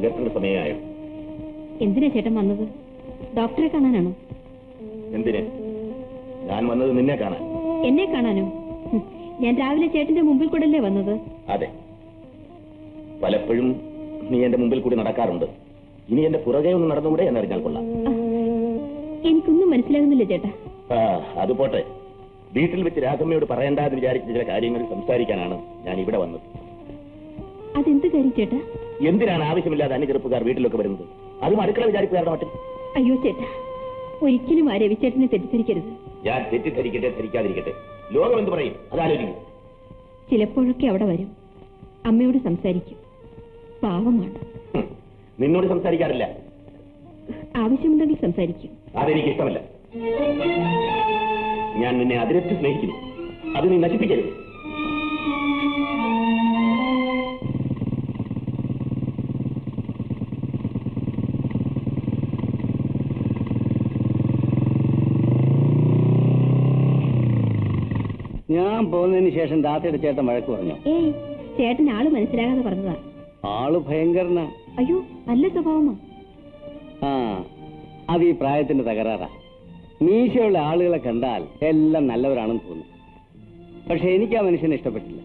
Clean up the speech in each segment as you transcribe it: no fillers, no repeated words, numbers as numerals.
ഇരുട്ടേണ്ട സമയമായോ? എന്തിനാ ചേട്ടൻ വന്നത്? ഡോക്ടറെ കാണാനാണോ? എന്തിന്? ഞാൻ വന്നത് നിന്നെ കാണാൻ. എന്നെ കാണാനോ? ഞാൻ രാവിലെ ചേട്ടന്റെ മുമ്പിൽ കൂടല്ലേ വന്നത്? അതെ, പലപ്പോഴും നീ എന്റെ മുമ്പിൽ കൂടി നടക്കാറുണ്ട്. ഇനി എന്റെ പുറകെ ഒന്ന് നടന്നുകൂടെ എന്നറിഞ്ഞാൽ കൊള്ളാം. എനിക്കൊന്നും മനസ്സിലാകുന്നില്ല ചേട്ടാ. അത് പോട്ടെ, വീട്ടിൽ വെച്ച് രാധമ്മയോട് പറയേണ്ടെന്ന് വിചാരിച്ച ചില കാര്യങ്ങൾ സംസാരിക്കാനാണ് ഞാൻ ഇവിടെ വന്നത്. അതെന്ത് കാര്യം ചേട്ടാ? എന്തിനാണ് ആവശ്യമില്ലാതെ അന്യചെറുപ്പക്കാർ വീട്ടിലൊക്കെ വരുന്നത്? അതും അടുക്കള വിചാരിപ്പുകാരുടെ മറ്റും. അയ്യോ ചേട്ടാ, ഒരിക്കലും ആ രവിച്ചേട്ടനെ തെറ്റിദ്ധരിക്കരുത്. ഞാൻ തെറ്റിദ്ധരിക്കട്ടെ ധരിക്കാതിരിക്കട്ടെ, ലോകം എന്ത് പറയും അതാലോചിക്കും. ചിലപ്പോഴൊക്കെ അവിടെ വരും, അമ്മയോട് സംസാരിക്കും. പാവമാണ്. നിന്നോട് സംസാരിക്കാറില്ല. ആവശ്യമുണ്ടെങ്കിൽ സംസാരിക്കും. അതെനിക്ക് ഇഷ്ടമല്ല. ഞാൻ നിന്നെ അതിരറ്റ് സ്നേഹിക്കുന്നു. അത് നീ നശിപ്പിക്കരുത്. ഞാൻ പോകുന്നതിന് ശേഷം രാത്രിയുടെ ചേട്ടൻ വഴക്ക് പറഞ്ഞു. ഏയ്, ചേട്ടൻ ആള് മനസ്സിലാകാതെ പറഞ്ഞതാ. ആള് ഭയങ്കരനാ. അയ്യോ, നല്ല സ്വഭാവമാ. അത് ഈ പ്രായത്തിന്റെ തകരാറാ. മീശയുള്ള ആളുകളെ കണ്ടാൽ എല്ലാം നല്ലവരാണെന്ന് തോന്നും. പക്ഷെ എനിക്ക് ആ മനുഷ്യനെ ഇഷ്ടപ്പെട്ടില്ല.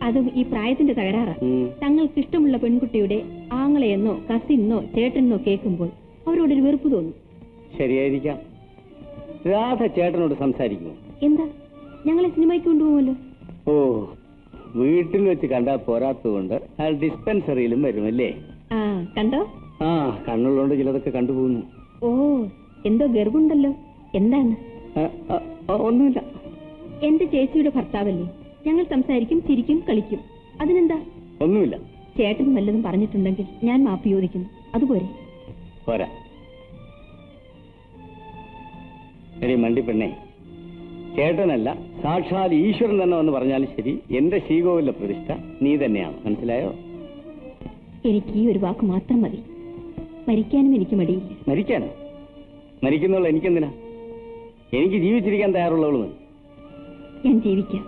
അതും ഈ പ്രായത്തിന്റെ തകരാറാ. തങ്ങൾക്ക് ഇഷ്ടമുള്ള പെൺകുട്ടിയുടെ ആങ്ങളെയെന്നോ കസിന്നോ ചേട്ടനെന്നോ കേൾക്കുമ്പോൾ അവരോടൊരു വെറുപ്പ് തോന്നും. ശരിയായിരിക്കാം. രാധ ചേട്ടനോട് സംസാരിക്കുമോ? എന്താ, ഞങ്ങളെ സിനിമയ്ക്ക് കൊണ്ടുപോകുമല്ലോ. ഓ, വീട്ടിൽ വെച്ച് കണ്ടാൽ പോരാത്തതുകൊണ്ട് അയാൾ ഡിസ്പെൻസറിയിലും വരുമല്ലേ? കണ്ടോ? കണ്ണുള്ളതുകൊണ്ട് ചിലതൊക്കെ കണ്ടുപോകുന്നു. ഓ, എന്തോ ഗർഭമുണ്ടല്ലോ. എന്താണ്? ഒന്നുമില്ല. എന്റെ ചേച്ചിയുടെ ഭർത്താവല്ലേ, ഞങ്ങൾ സംസാരിക്കും, ചിരിക്കും, കളിക്കും. അതിനെന്താ? ഒന്നുമില്ല. ചേട്ടൻ വല്ലതും പറഞ്ഞിട്ടുണ്ടെങ്കിൽ ഞാൻ മാപ്പ് ചോദിക്കുന്നു. അതുപോലെ പോരാ. എടി മണ്ടിപ്പെണ്ണേ, ചേട്ടനല്ല സാക്ഷാൽ ഈശ്വരൻ തന്നെ വന്ന് പറഞ്ഞാലും ശരി, എന്റെ ശ്രീകോവിലെ പ്രതിഷ്ഠ നീ തന്നെയാണ്. മനസ്സിലായോ? എനിക്ക് ഈ ഒരു വാക്ക് മാത്രം മതി. മരിക്കാനും എനിക്ക് മടിയില്ല. മരിക്കാനോ? മരിക്കുന്നുള്ള എനിക്കെന്തിനാ? എനിക്ക് ജീവിച്ചിരിക്കാൻ തയ്യാറുള്ളവള് മതി. ഞാൻ ജീവിക്കാം.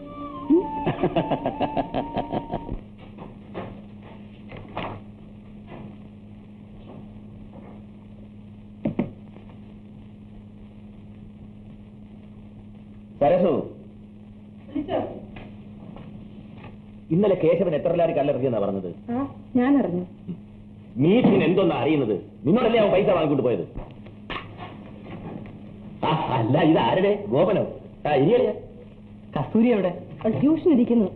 സരസു, ഇന്നലെ കേശവൻ എത്ര ലാരി കല്ലെറിഞ്ഞെന്നാ പറഞ്ഞത്? ഞാൻ അറിഞ്ഞു. നീ പിന്നെ എന്തോന്നാ അറിയുന്നത്? നിന്നോടല്ലേ അവൻ പൈസ വാങ്ങിക്കൊണ്ട് പോയത്? അല്ല, ഇത് ആരുടെ? ഗോപനോ? ഇനിയല്ലേ? കസ്തൂരി എവിടെ? ട്യൂഷൻ ഇരിക്കുന്നു.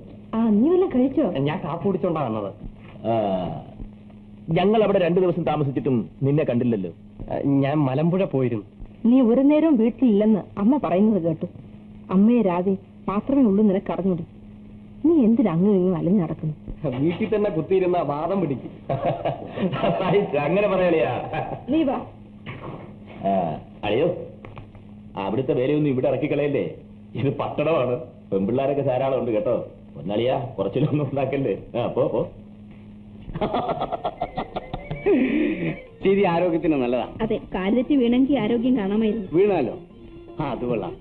നീ വല്ല കഴിച്ചോ? ഞാൻ കാപ്പ് കുടിച്ചോണ്ടാ വന്നത്. ഞങ്ങൾ അവിടെ 2 ദിവസം താമസിച്ചിട്ടും നിന്നെ കണ്ടില്ലല്ലോ. ഞാൻ മലമ്പുഴ പോയിരുന്നു. നീ ഒരു നേരവും വീട്ടിലില്ലെന്ന് അമ്മ പറയുന്നത് കേട്ടു. അമ്മയെ രാധെ മാത്രമേ ഉള്ളൂ നിനക്ക് അറിഞ്ഞൂടി. നീ എന്തിനാ അങ്ങും ഇങ്ങും അലഞ്ഞു നടക്കുന്നു? വീട്ടിൽ തന്നെ കുത്തിയിരുന്ന വാദം പിടിക്കും. അങ്ങനെ പറയലയാ. നീ വാ. അയ്യോ, അവിടുത്തെ വേലയൊന്നും ഇവിടെ ഇറക്കിക്കളയല്ലേ. ഇത് പട്ടണമാണ്. പെൺപിള്ളാരൊക്കെ ധാരാളം ഉണ്ട് കേട്ടോ. ഒന്നളിയാ, കുറച്ചിലൊന്നും ഉണ്ടാക്കല്ലേ. പോ. ശരി, ആരോഗ്യത്തിന് നല്ലതാ. അതെ, കാലുതെറ്റി വീണെങ്കിൽ ആരോഗ്യം കാണാമായിരുന്നു. വീണാലോ? അത് കൊള്ളാം.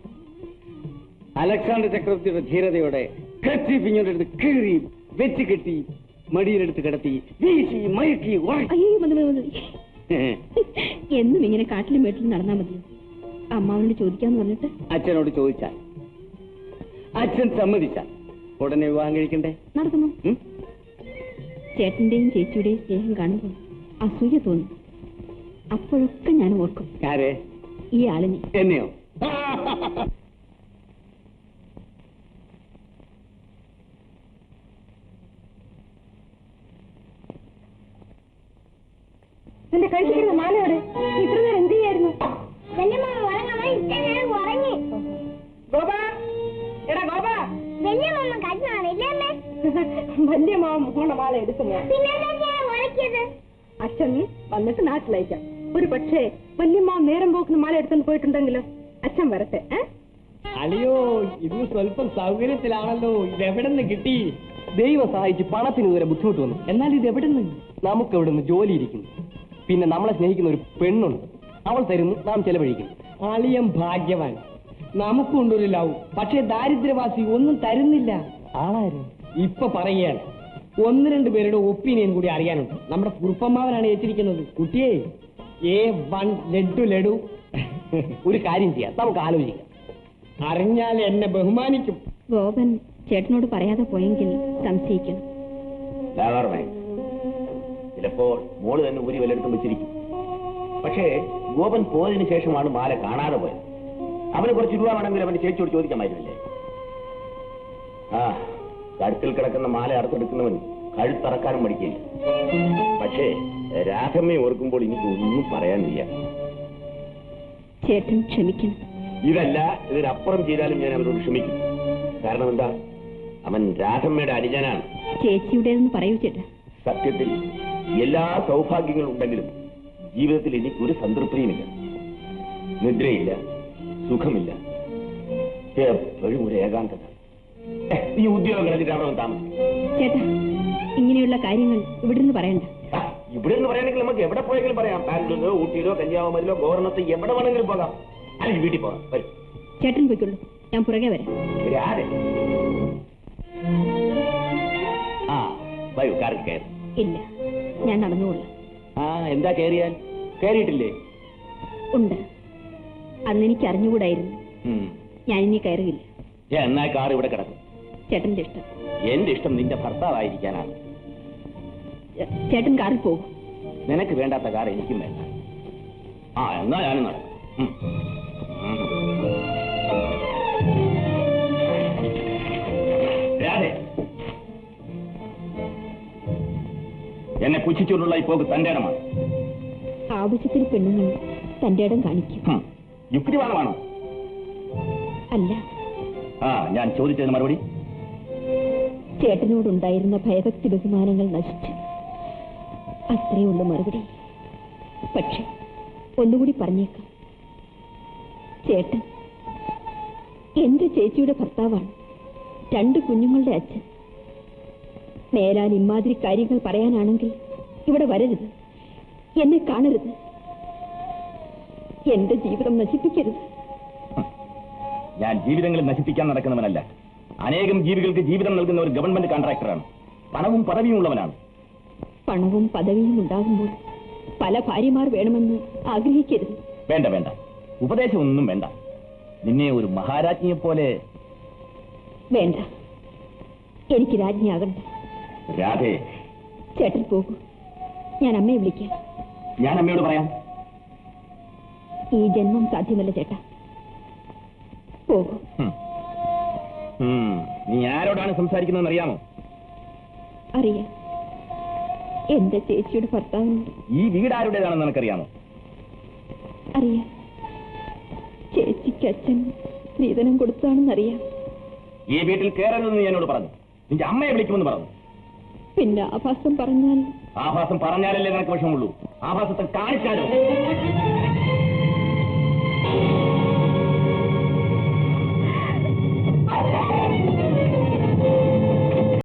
അലക്സാണ്ടർ ചക്രവർത്തിയുടെ ധീരതയോടെ പിഞ്ഞോടെടുത്ത് കീറി വെച്ച് കെട്ടി മടിയിലെടുത്ത് കിടത്തി വീശി മയക്കി. അയ്യോ, മതി. എന്നും ഇങ്ങനെ കാട്ടിലും വീട്ടിലും നടന്നാ മതി. അമ്മാവനോട് ചോദിക്കാന്ന് പറഞ്ഞിട്ട്. അച്ഛനോട് ചോദിച്ചാൽ, അച്ഛൻ സമ്മതിച്ചാൽ ഉടനെ വിവാഹം കഴിക്കണ്ടേ? നടക്കുന്നു. ചേട്ടന്റെയും ചേച്ചിയുടെയും സ്നേഹം കാണുമ്പോൾ അസൂയ തോന്നും. അപ്പോഴൊക്കെ ഞാൻ ഓർക്കും. ആരെ? ഈ ആളിനെ. എന്നെയോ? നിന്റെ കഴിച്ചിരുന്ന മാലയോടെ ഇത്ര നേരം എന്ത് ചെയ്യായിരുന്നു? വലിയ മോളുടെ മാല എടുക്കുമോ? അച്ഛൻ വന്നിട്ട് നാട്ടിലയക്കാം. ഒരു പക്ഷേ വല്യമ്മ നേരം പോക്കുന്ന മാല എടുത്തുകൊണ്ട് പോയിട്ടുണ്ടെങ്കിലോ? അച്ഛൻ വരട്ടെ. അളിയോ, ഇത് സ്വല്പം സൗകര്യത്തിലാണല്ലോ. ഇതെവിടെ നിന്ന് കിട്ടി? ദൈവം സഹായിച്ച് പണത്തിന് ഇതുവരെ ബുദ്ധിമുട്ട് വന്നു. എന്നാൽ ഇത് എവിടെ നിന്ന്? നമുക്ക് എവിടെ നിന്ന് ജോലി ഇരിക്കുന്നു. പിന്നെ നമ്മളെ സ്നേഹിക്കുന്ന ഒരു പെണ്ണുണ്ട്. അവൾ തരുന്നു, നാം ചെലവഴിക്കുന്നു. അളിയം ഭാഗ്യവാൻ. നമുക്കുണ്ടൊരു ലവ്. പക്ഷേ ദാരിദ്ര്യവാസി ഒന്നും തരുന്നില്ല. ആളാരും ഇപ്പൊ പറയുകയാണ്. ഒന്ന് രണ്ട് പേരുടെ ഒപ്പീനിയൻ കൂടി അറിയാനുണ്ട്. നമ്മുടെ കുറുപ്പമ്മാവനാണ് ഏറ്റിരിക്കുന്നത്. കുട്ടിയെ A1 ലഡു. ഒരു കാര്യം ചെയ്യാം, നമുക്ക് ആലോചിക്കാം. അറിഞ്ഞാൽ എന്നെ ബഹുമാനിക്കും. ഗോപൻ ചേട്ടനോട് പറയാതെ പോയെങ്കിൽ സംശയിക്കണം. ചിലപ്പോൾ മോള് തന്നെ ഊരി വല്ലെടുത്തും വെച്ചിരിക്കും. പക്ഷേ ഗോപൻ പോയതിനു ശേഷമാണ് മാല കാണാതെ പോയത്. അവന് കുറച്ച് രൂപ വേണമെങ്കിൽ അവന്റെ ചേച്ചിയോട് ചോദിക്കാമായിരുന്നില്ലേ? ആ, കഴുത്തിൽ കിടക്കുന്ന മാല അറുത്തെടുക്കുന്നവൻ കഴുത്തറക്കാനും മടിക്കില്ല. പക്ഷേ രാധമ്മയെ ഓർക്കുമ്പോൾ എനിക്ക് ഒന്നും പറയാൻ വയ്യ. ചേട്ടൻ ക്ഷമിക്കണം. ഇതല്ല, ഇതിനപ്പുറം ചെയ്താലും ഞാൻ അവനോട് ക്ഷമിക്കും. കാരണം എന്താ, അവൻ രാധമ്മയുടെ അനുജനാണ്. ചേച്ചിയുടേതെന്ന് പറയൂ ചേട്ടാ. സത്യത്തിൽ എല്ലാ സൗഭാഗ്യങ്ങളും ഉണ്ടെങ്കിലും ജീവിതത്തിൽ എനിക്കൊരു സംതൃപ്തിയുമില്ല. നിദ്രയില്ല, സുഖമില്ല, എപ്പോഴും ഒരു ഏകാന്തത. ഈ ഉദ്യോഗം കളഞ്ഞിട്ട് അവിടെ താമസിക്കും. ചേട്ടാ, ഇങ്ങനെയുള്ള കാര്യങ്ങൾ ഇവിടുന്ന് പറയണ്ട. ഇവിടെ നിന്ന് പറയണമെങ്കിൽ നമുക്ക് എവിടെ പോയെങ്കിലും പറയാം. ബാംഗ്ലൂരിലോ ഊട്ടിയിലോ കന്യാകുമാരിയിലോ ഗവർണത്തെ എവിടെ വേണമെങ്കിലും പോകാം. അല്ലെങ്കിൽ വീട്ടിൽ പോകാം. വരും. ചേട്ടൻ പോയിക്കൊള്ളൂ, ഞാൻ പുറകെ വരാം. ആരെ? ആ, വരൂ, കാറിൽ കയറി. ഇല്ല, ഞാൻ നടന്നുകൊള്ളാം. ആ, എന്താ കയറിയാൽ? കയറിയിട്ടില്ലേ? ഉണ്ട്. അന്ന് എനിക്ക് അറിഞ്ഞുകൂടായിരുന്നു. ഞാൻ ഇനി കയറുകയില്ല. എന്നാ കാർ ഇവിടെ കിടക്കും. ചേട്ടന്റെ ഇഷ്ടം. എന്റെ ഇഷ്ടം നിന്റെ ഭർത്താവായിരിക്കാനാണ്. ചേട്ടൻ കാറിൽ പോകും. നിനക്ക് വേണ്ടാത്ത കാർ എനിക്കും വേണ്ട. ആ, എന്നാ ഞാനും നടക്കും. രാധേ, എന്നെ പുച്ഛിച്ചുകൊണ്ടുള്ള ഈ പോക്ക് തന്റെ ഇടമാണ്. ആവശ്യത്തിന് പെണ്ണുങ്ങൾ തന്റെ ഇടം കാണിക്കും. യുക്തിവാദമാണോ? അല്ല. ആ, ഞാൻ ചോദിച്ചതിന് മറുപടി. ചേട്ടനോടുണ്ടായിരുന്ന ഭയഭക്തി ബഹുമാനങ്ങൾ നശിച്ചു. അത്രയേ ഉള്ളൂ മറുപടി. പക്ഷെ ഒന്നുകൂടി പറഞ്ഞേക്കാം, ചേട്ടൻ എന്റെ ചേച്ചിയുടെ ഭർത്താവാണ്, 2 കുഞ്ഞുങ്ങളുടെ അച്ഛൻ. നേരാൻ ഇമാതിരി കാര്യങ്ങൾ പറയാനാണെങ്കിൽ ഇവിടെ വരരുത്, എന്നെ കാണരുത്, എന്റെ ജീവിതം നശിപ്പിക്കരുത്. ഞാൻ ജീവിതങ്ങൾ നശിപ്പിക്കാൻ നടക്കുന്നവനല്ല. അനേകം ജീവികൾക്ക് ജീവിതം നൽകുന്ന ഒരു ഗവൺമെന്റ് കോൺട്രാക്ടറാണ്. പണവും പദവിയും ഉള്ളവനാണ്. പണവും പദവിയും ഉണ്ടാകുമ്പോൾ പല ഭാര്യമാർ വേണമെന്ന് ആഗ്രഹിക്കരുത്. വേണ്ട വേണ്ട, ഉപദേശമൊന്നും വേണ്ട. നിന്നെ ഒരു മഹാരാജ്ഞിയെ പോലെ. വേണ്ട, എനിക്ക് രാജ്ഞിയാകണ്ട. രാധേ, ചേട്ടൻ പോകൂ, ഞാൻ അമ്മയെ വിളിക്കാം. ഞാൻ അമ്മയോട് പറയാം. ഈ ജന്മം സാധ്യമല്ല ചേട്ടാ, പോകൂ. നീ ആരോടാണ് സംസാരിക്കുന്നതെന്ന് അറിയാമോ? അറിയാം, എന്റെ ചേച്ചിയുടെ ഭർത്താവിനോട്. ഈ വീട് ആരുടേതാണെന്ന് നിനക്കറിയാമോ? അറിയാം, ചേച്ചിക്ക് അച്ഛൻ സ്ത്രീധനം കൊടുത്താണെന്നറിയാം. ഈ വീട്ടിൽ കയറരുതെന്ന് എന്നോട് പറഞ്ഞു. നിന്റെ അമ്മയെ വിളിക്കുമെന്ന് പറഞ്ഞു. പിന്നെ ആഭാസം പറഞ്ഞാൽ? ആഭാസം പറഞ്ഞാലല്ലേ നിനക്ക് വിഷമമുള്ളൂ. ആഭാസത്തെ കാണിച്ചാലോ?